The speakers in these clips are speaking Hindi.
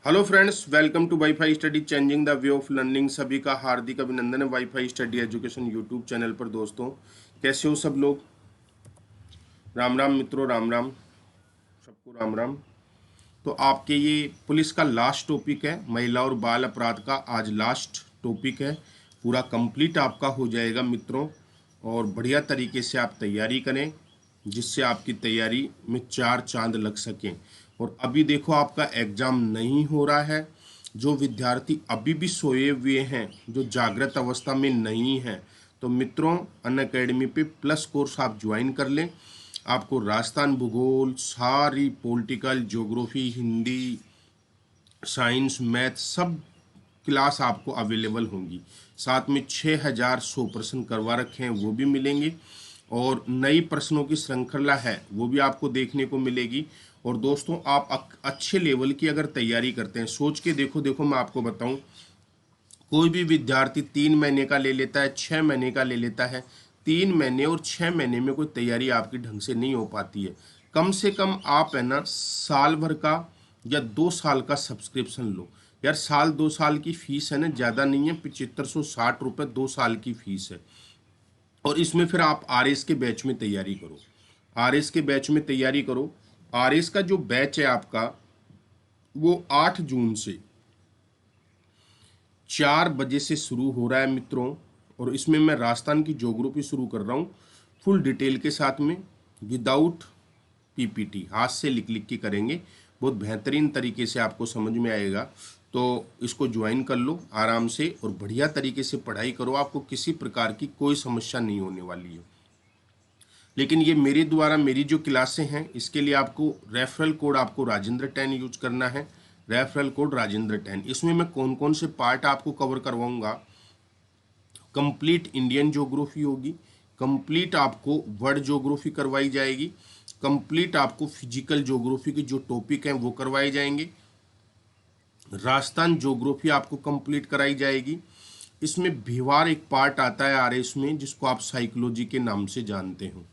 Hello friends, welcome to WiFi study changing the way of learning. सभी का हार्दिक अभिनंदन है WiFi study education YouTube channel पर। दोस्तों, कैसे हो सब लोग? राम राम मित्रों, राम राम, सबको राम राम। तो आपके ये पुलिस का लास्ट टॉपिक है, महिला और बाल अपराध का आज लास्ट टॉपिक है। पूरा कंप्लीट आपका हो जाएगा मित्रों, और बढ़िया तरीके से आप तैयारी करें जिससे आपकी तैयारी में चार चांद लग सकें। और अभी देखो, आपका एग्ज़ाम नहीं हो रहा है। जो विद्यार्थी अभी भी सोए हुए हैं, जो जागृत अवस्था में नहीं हैं, तो मित्रों अनअकैडमी पे प्लस कोर्स आप ज्वाइन कर लें। आपको राजस्थान भूगोल, सारी political, geography, Hindi, science, math सब क्लास आपको अवेलेबल होंगी। साथ में 6,100 प्रश्न करवा रखे हैं, वो भी मिलेंगे। और नई प्रश्नों की श्रृंखला है, वो भी आपको देखने को मिलेगी। और दोस्तों, आप अच्छे लेवल की अगर तैयारी करते हैं, सोच के देखो मैं आपको बताऊं, कोई भी विद्यार्थी 3 महीने का ले लेता है, 6 महीने का ले लेता है। 3 महीने और 6 महीने में कोई तैयारी आपकी ढंग से नहीं हो पाती है। कम से कम आप है ना, साल भर का या 2 साल का सब्सक्रिप्शन लो। यार, साल 2 साल की फीस है ना, ज़्यादा नहीं है, 7560 रुपये 2 साल की फीस है। और इसमें फिर आप आरएस के बैच में तैयारी करो। आरएस के बैच में तैयारी करो। आरएस का जो बैच है आपका, वो 8 जून से 4 बजे से शुरू हो रहा है मित्रों। और इसमें मैं राजस्थान की ज्योग्राफी शुरू कर रहा हूँ, फुल डिटेल के साथ में, विदाउट पीपीटी, हाथ से लिख लिख के करेंगे। बहुत बेहतरीन तरीके से आपको समझ में आएगा। तो इसको ज्वाइन कर लो आराम से और बढ़िया तरीके से पढ़ाई करो। आपको किसी प्रकार की कोई समस्या नहीं होने वाली है। लेकिन ये मेरे द्वारा मेरी जो क्लासें हैं, इसके लिए आपको रेफरल कोड, आपको राजेंद्र 10 यूज करना है। Referral code Rajendra 10। इसमें मैं कौन कौन से पार्ट आपको कवर करवाऊंगा? कंप्लीट इंडियन ज्योग्राफी होगी, कंप्लीट आपको वर्ल्ड ज्योग्राफी करवाई जाएगी, कंप्लीट आपको फिजिकल ज्योग्राफी के जो टॉपिक हैं वो करवाए जाएंगे, राजस्थान ज्योग्राफी आपको कंप्लीट कराई जाएगी। इसमें व्यवहार एक पार्ट आता है आरएस में, जिसको आप साइकोलॉजी के नाम से जानते हो,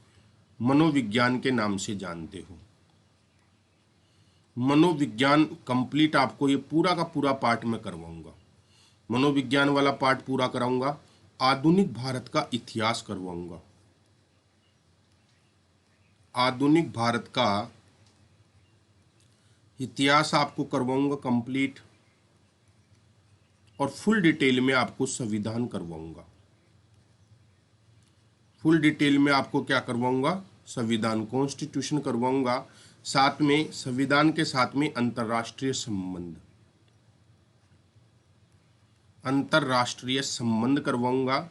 मनोविज्ञान के नाम से जानते हो। मनोविज्ञान कंप्लीट आपको ये पूरा का पूरा पार्ट मैं करवाऊंगा। मनोविज्ञान वाला पार्ट पूरा कराऊंगा। आधुनिक भारत का इतिहास करवाऊंगा। आधुनिक भारत का इतिहास आपको करवाऊंगा कंप्लीट। और फुल डिटेल में आपको संविधान करवाऊंगा। फुल डिटेल में आपको क्या करवाऊंगा? संविधान, कॉन्स्टिट्यूशन करवाऊंगा। साथ में संविधान के साथ में अंतर्राष्ट्रीय संबंध, अंतर्राष्ट्रीय संबंध करवाऊंगा।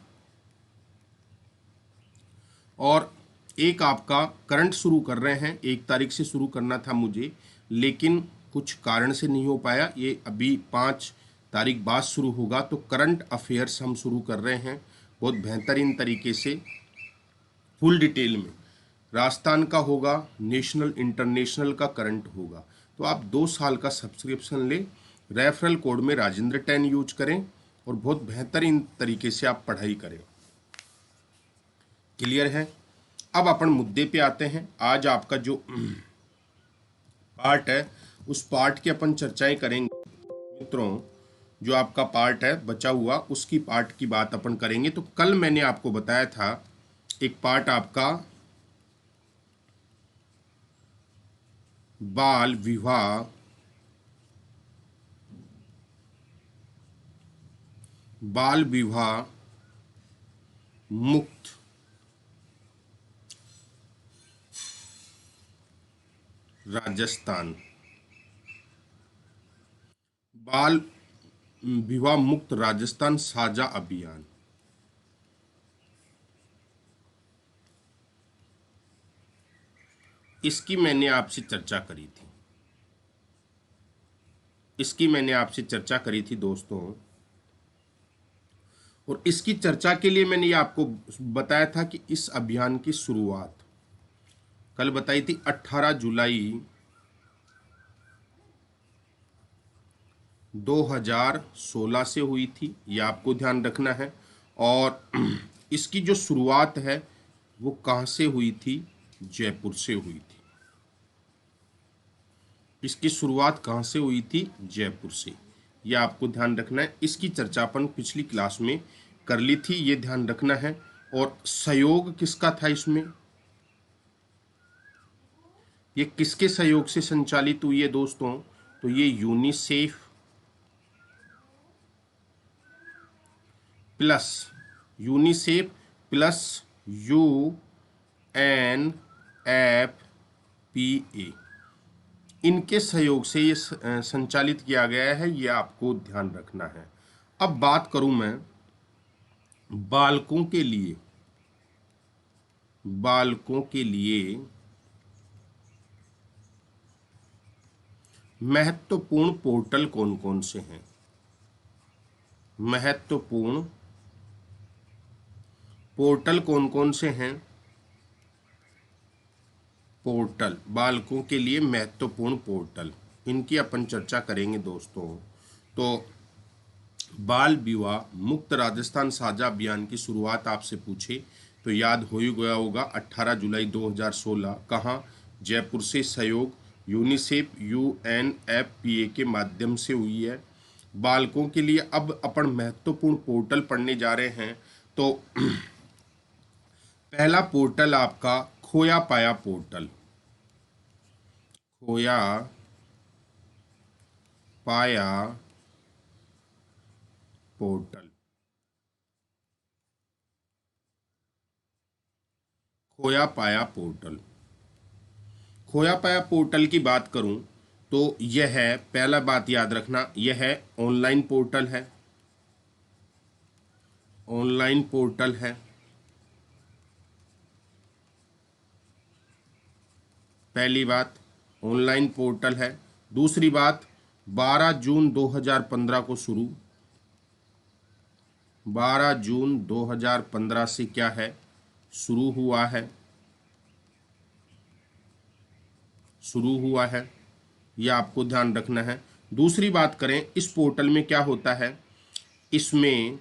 और एक आपका करंट शुरू कर रहे हैं, 1 तारीख से शुरू करना था मुझे, लेकिन कुछ कारण से नहीं हो पाया। ये अभी 5 तारीख बाद शुरू होगा। तो करंट अफेयर्स हम शुरू कर रहे हैं बहुत बेहतरीन तरीके से, फुल डिटेल में। राजस्थान का होगा, नेशनल इंटरनेशनल का करंट होगा। तो आप 2 साल का सब्सक्रिप्शन लें, रेफरल कोड में राजेंद्र 10 यूज करें और बहुत बेहतरीन तरीके से आप पढ़ाई करें। क्लियर है? अब अपन मुद्दे पे आते हैं। आज आपका जो पार्ट है, उस पार्ट की अपन चर्चाएं करेंगे मित्रों। जो आपका पार्ट है बचा हुआ, उसकी पार्ट की बात अपन करेंगे। तो कल मैंने आपको बताया था एक पार्ट आपका बाल विवाह, बाल विवाह मुक्त राजस्थान, बाल विवाह मुक्त राजस्थान साझा अभियान। इसकी मैंने आपसे चर्चा करी थी, इसकी मैंने आपसे चर्चा करी थी दोस्तों। और इसकी चर्चा के लिए मैंने ये आपको बताया था कि इस अभियान की शुरुआत कल बताई थी 18 जुलाई 2016 से हुई थी, ये आपको ध्यान रखना है। और इसकी जो शुरुआत है वो कहाँ से हुई थी? जयपुर से हुई थी। इसकी शुरुआत कहाँ से हुई थी? जयपुर से। यह आपको ध्यान रखना है। इसकी चर्चा अपन पिछली क्लास में कर ली थी, ये ध्यान रखना है। और सहयोग किसका था इसमें? ये किसके सहयोग से संचालित हुई है दोस्तों? तो ये UNICEF plus UNICEF plus UNFPA, इनके सहयोग से ये संचालित किया गया है। ये आपको ध्यान रखना है। अब बात करूं मैं बालकों के लिए महत्वपूर्ण पोर्टल कौन कौन से हैं? महत्वपूर्ण पोर्टल कौन कौन से हैं? पोर्टल, बालकों के लिए महत्वपूर्ण पोर्टल, इनकी अपन चर्चा करेंगे दोस्तों। तो बाल विवाह मुक्त राजस्थान साझा अभियान की शुरुआत आपसे पूछे तो याद हो ही गया होगा, 18 जुलाई 2016। कहाँ? जयपुर से। सहयोग यूनिसेफ UNFPA के माध्यम से हुई है। बालकों के लिए अब अपन महत्वपूर्ण पोर्टल पढ़ने जा रहे हैं। तो पहला पोर्टल आपका खोया पाया पोर्टल। खोया पाया पोर्टल। खोया पाया पोर्टल। खोया पाया पोर्टल की बात करूं तो यह है, पहला बात याद रखना, यह है ऑनलाइन पोर्टल है। ऑनलाइन पोर्टल है। पहली बात ऑनलाइन पोर्टल है। दूसरी बात 12 जून 2015 को शुरू, 12 जून 2015 से क्या है? शुरू हुआ है। शुरू हुआ है, यह आपको ध्यान रखना है। दूसरी बात करें, इस पोर्टल में क्या होता है? इसमें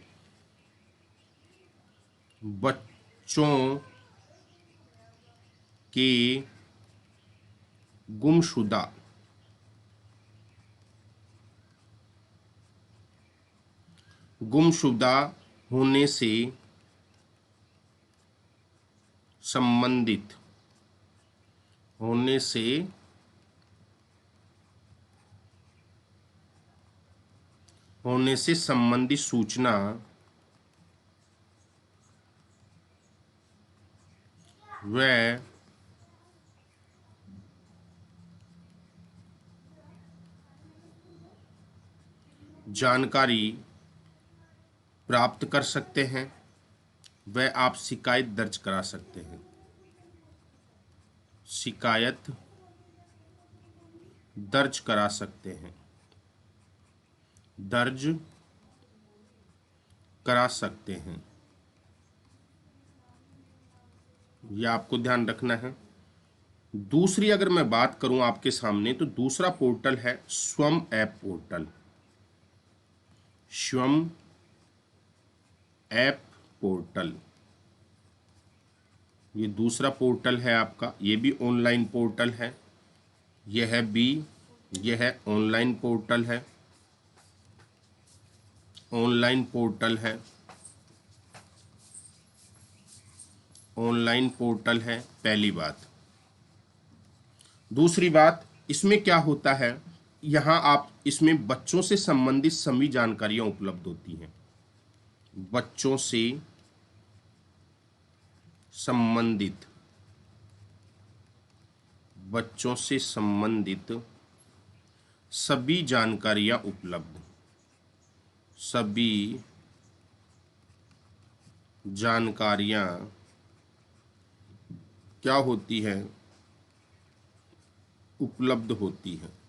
बच्चों के गुमशुदा होने से संबंधित सूचना व जानकारी प्राप्त कर सकते हैं। वह आप शिकायत दर्ज करा सकते हैं। शिकायत दर्ज करा सकते हैं। दर्ज करा सकते हैं, यह आपको ध्यान रखना है। दूसरी अगर मैं बात करूं आपके सामने तो दूसरा पोर्टल है स्वम ऐप पोर्टल। स्वम ऐप पोर्टल, ये दूसरा पोर्टल है आपका। ये भी ऑनलाइन पोर्टल है। यह भी, यह ऑनलाइन पोर्टल है। ऑनलाइन पोर्टल है। ऑनलाइन पोर्टल है, पहली बात। दूसरी बात, इसमें क्या होता है? यहाँ आप इसमें बच्चों से संबंधित सभी जानकारियां उपलब्ध होती हैं। बच्चों से संबंधित सभी जानकारियां उपलब्ध, सभी जानकारियां क्या होती है? उपलब्ध होती है।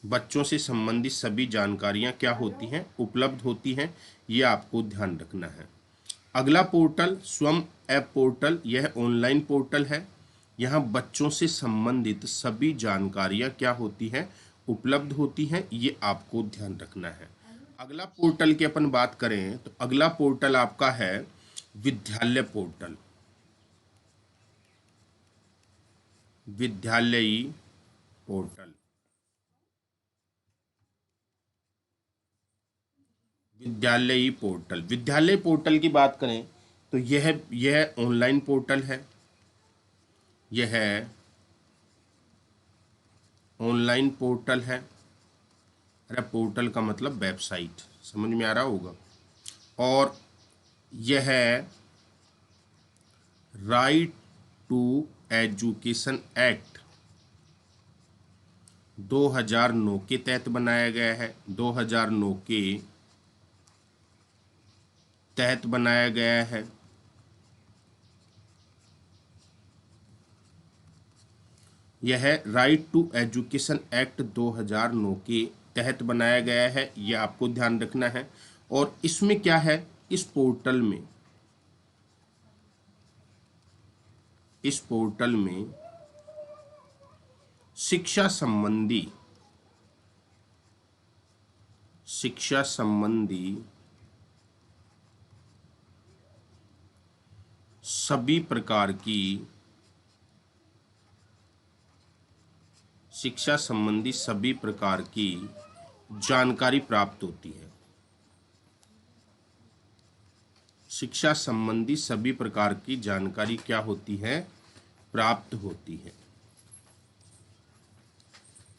बच्चों से संबंधित सभी जानकारियां क्या होती हैं? उपलब्ध होती हैं। ये आपको ध्यान रखना है। अगला पोर्टल स्वम ऐप पोर्टल, यह ऑनलाइन पोर्टल है। यहाँ बच्चों से संबंधित सभी जानकारियां क्या होती हैं? उपलब्ध होती हैं। ये आपको ध्यान रखना है। अगला पोर्टल की अपन बात करें तो अगला पोर्टल आपका है विद्यालय पोर्टल। विद्यालयी पोर्टल। विद्यालयी पोर्टल, विद्यालय पोर्टल की बात करें तो यह ऑनलाइन पोर्टल है। यह ऑनलाइन पोर्टल है। अरे पोर्टल का मतलब वेबसाइट, समझ में आ रहा होगा। और यह राइट टू एजुकेशन एक्ट 2009 के तहत बनाया गया है। 2009 के तहत बनाया गया है। यह राइट टू एजुकेशन एक्ट 2009 के तहत बनाया गया है, यह आपको ध्यान रखना है। और इसमें क्या है, इस पोर्टल में शिक्षा संबंधी सभी प्रकार की जानकारी प्राप्त होती है। शिक्षा संबंधी सभी प्रकार की जानकारी क्या होती है, प्राप्त होती है।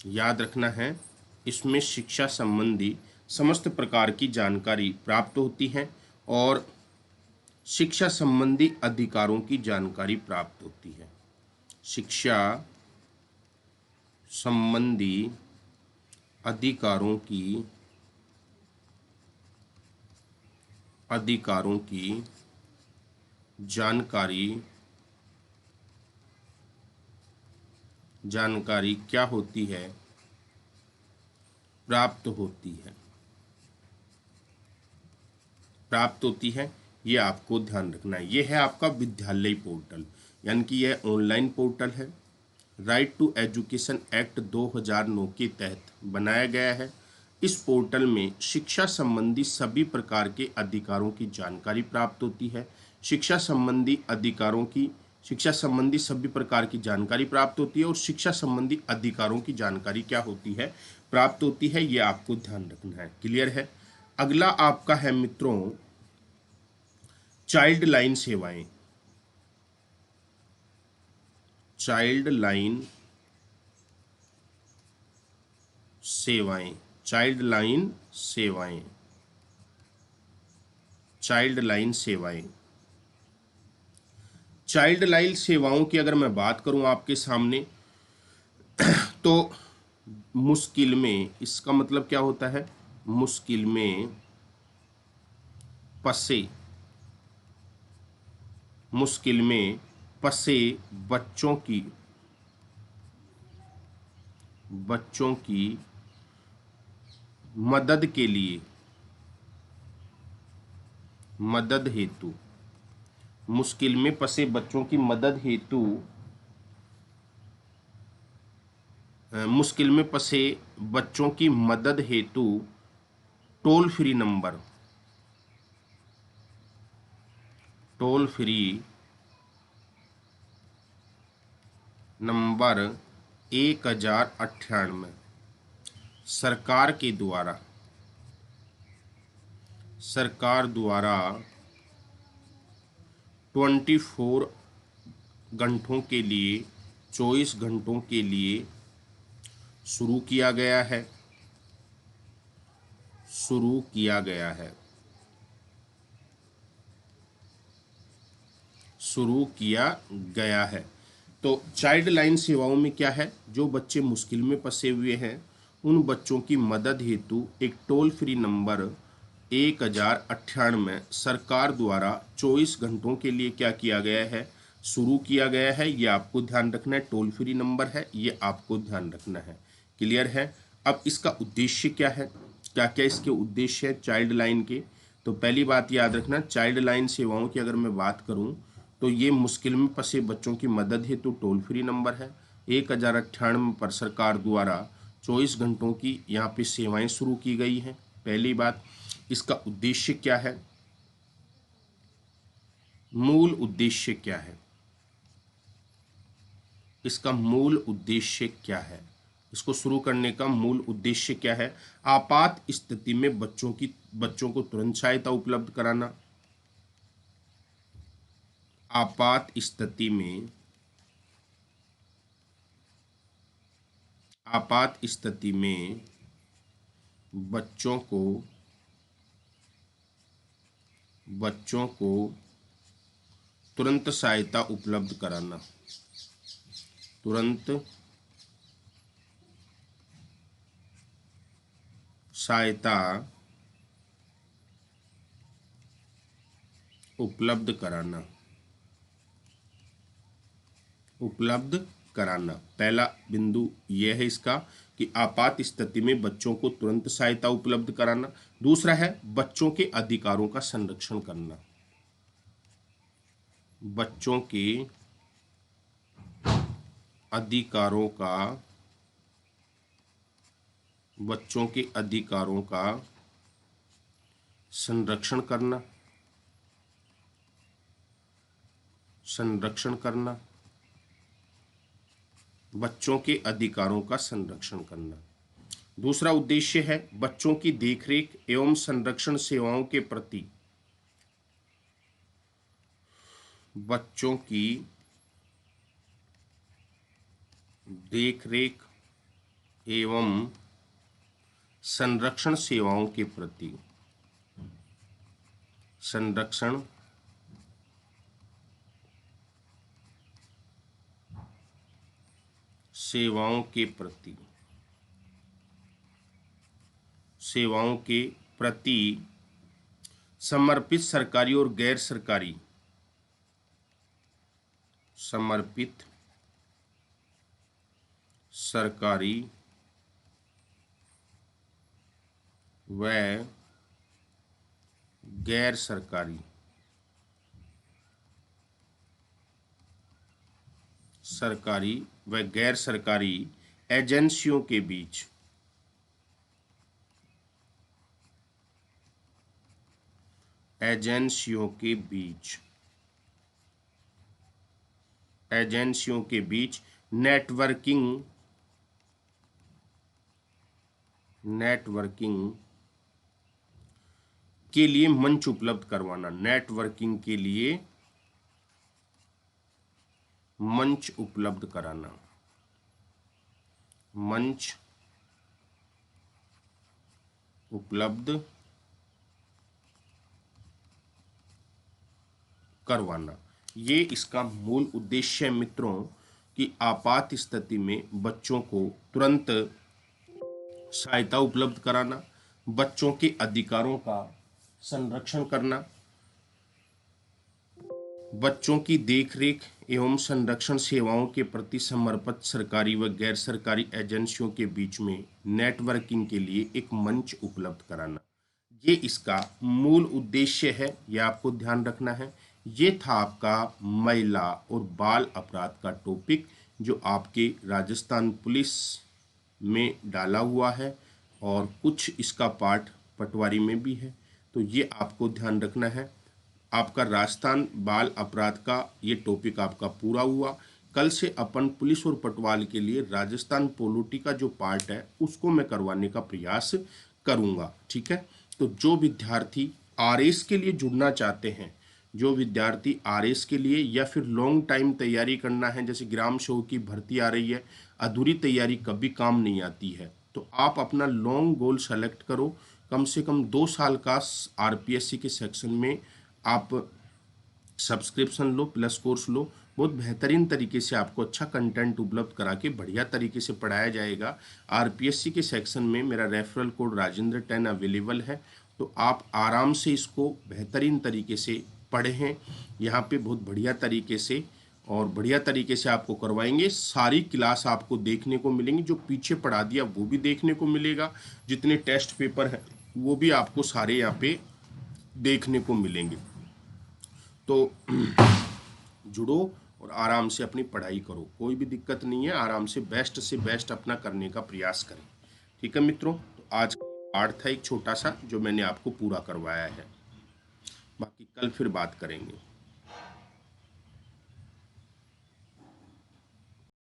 याद रखना है, इसमें शिक्षा संबंधी समस्त प्रकार की जानकारी प्राप्त होती है और शिक्षा संबंधी अधिकारों की जानकारी प्राप्त होती है। शिक्षा संबंधी अधिकारों की जानकारी क्या होती है, प्राप्त होती है। ये आपको ध्यान रखना है। ये है आपका विद्यालय पोर्टल, यानी कि यह ऑनलाइन पोर्टल है। राइट टू एजुकेशन एक्ट 2009 के तहत बनाया गया है। इस पोर्टल में शिक्षा संबंधी सभी प्रकार के अधिकारों की जानकारी प्राप्त होती है। शिक्षा संबंधी सभी प्रकार की जानकारी प्राप्त होती है और शिक्षा संबंधी अधिकारों की जानकारी क्या होती है, प्राप्त होती है। ये आपको ध्यान रखना है। क्लियर है। अगला आपका है मित्रों चाइल्ड लाइन सेवाएं। चाइल्ड लाइन सेवाएं। चाइल्ड लाइन सेवाओं की अगर मैं बात करूं आपके सामने तो मुश्किल में, इसका मतलब क्या होता है, मुश्किल में फंसे बच्चों की मदद हेतु मुश्किल में फंसे बच्चों की मदद हेतु टोल फ्री नंबर 1098 सरकार द्वारा 24 घंटों के लिए 24 घंटों के लिए शुरू किया गया है। तो चाइल्ड लाइन सेवाओं में क्या है, जो बच्चे मुश्किल में फंसे हुए हैं उन बच्चों की मदद हेतु एक टोल फ्री नंबर 1098 सरकार द्वारा 24 घंटों के लिए क्या किया गया है, शुरू किया गया है। ये आपको ध्यान रखना है। टोल फ्री नंबर है, ये आपको ध्यान रखना है। क्लियर है। अब इसका उद्देश्य क्या है, क्या क्या इसके उद्देश्य है चाइल्ड लाइन के। तो पहली बात याद रखना, चाइल्ड लाइन सेवाओं की अगर मैं बात करूं तो ये मुश्किल में फंसे बच्चों की मदद हेतु टोल फ्री नंबर है। 1098 पर सरकार द्वारा 24 घंटों की यहाँ पे सेवाएं शुरू की गई हैं। पहली बात, इसका उद्देश्य क्या है, मूल उद्देश्य क्या है। इसका मूल उद्देश्य क्या है? इसको शुरू करने का मूल उद्देश्य क्या है? आपात स्थिति में बच्चों को तुरंत सहायता उपलब्ध कराना। आपात स्थिति में बच्चों को तुरंत सहायता उपलब्ध कराना। तुरंत सहायता उपलब्ध कराना। पहला बिंदु यह है इसका कि आपात स्थिति में बच्चों को तुरंत सहायता उपलब्ध कराना। दूसरा है बच्चों के अधिकारों का संरक्षण करना। बच्चों के अधिकारों का संरक्षण करना। बच्चों के अधिकारों का संरक्षण करना। दूसरा उद्देश्य है बच्चों की देखरेख एवं संरक्षण सेवाओं के प्रति संरक्षण सेवाओं के प्रति समर्पित सरकारी और गैर सरकारी व गैर सरकारी एजेंसियों के बीच नेटवर्किंग के लिए मंच उपलब्ध करवाना। नेटवर्किंग के लिए मंच उपलब्ध कराना। ये इसका मूल उद्देश्य है मित्रों कि आपात स्थिति में बच्चों को तुरंत सहायता उपलब्ध कराना, बच्चों के अधिकारों का संरक्षण करना, बच्चों की देखरेख एवं संरक्षण सेवाओं के प्रति समर्पित सरकारी व गैर सरकारी एजेंसियों के बीच में नेटवर्किंग के लिए एक मंच उपलब्ध कराना। ये इसका मूल उद्देश्य है, ये आपको ध्यान रखना है। ये था आपका महिला और बाल अपराध का टॉपिक जो आपके राजस्थान पुलिस में डाला हुआ है और कुछ इसका पार्ट पटवारी में भी है, तो ये आपको ध्यान रखना है। आपका राजस्थान बाल अपराध का ये टॉपिक आपका पूरा हुआ। कल से अपन पुलिस और पटवार के लिए राजस्थान पॉलिटी का जो पार्ट है उसको मैं करवाने का प्रयास करूंगा, ठीक है। तो जो विद्यार्थी आरएस के लिए जुड़ना चाहते हैं, जो विद्यार्थी आरएस के लिए या फिर लॉन्ग टाइम तैयारी करना है, जैसे ग्राम सेवक की भर्ती आ रही है, अधूरी तैयारी कभी काम नहीं आती है, तो आप अपना लॉन्ग गोल सेलेक्ट करो। कम से कम 2 साल का आरपीएससी के सेक्शन में आप सब्सक्रिप्शन लो, प्लस कोर्स लो। बहुत बेहतरीन तरीके से आपको अच्छा कंटेंट उपलब्ध करा के बढ़िया तरीके से पढ़ाया जाएगा। आरपीएससी के सेक्शन में मेरा रेफरल कोड राजेंद्र 10 अवेलेबल है, तो आप आराम से इसको बेहतरीन तरीके से पढ़ें। यहाँ पे बहुत बढ़िया तरीके से और बढ़िया तरीके से आपको करवाएंगे। सारी क्लास आपको देखने को मिलेंगी, जो पीछे पढ़ा दिया वो भी देखने को मिलेगा, जितने टेस्ट पेपर हैं वो भी आपको सारे यहाँ पे देखने को मिलेंगे। तो जुड़ो और आराम से अपनी पढ़ाई करो, कोई भी दिक्कत नहीं है। आराम से बेस्ट अपना करने का प्रयास करें, ठीक है मित्रों। तो आज का पाठ था एक छोटा सा जो मैंने आपको पूरा करवाया है, बाकी कल फिर बात करेंगे।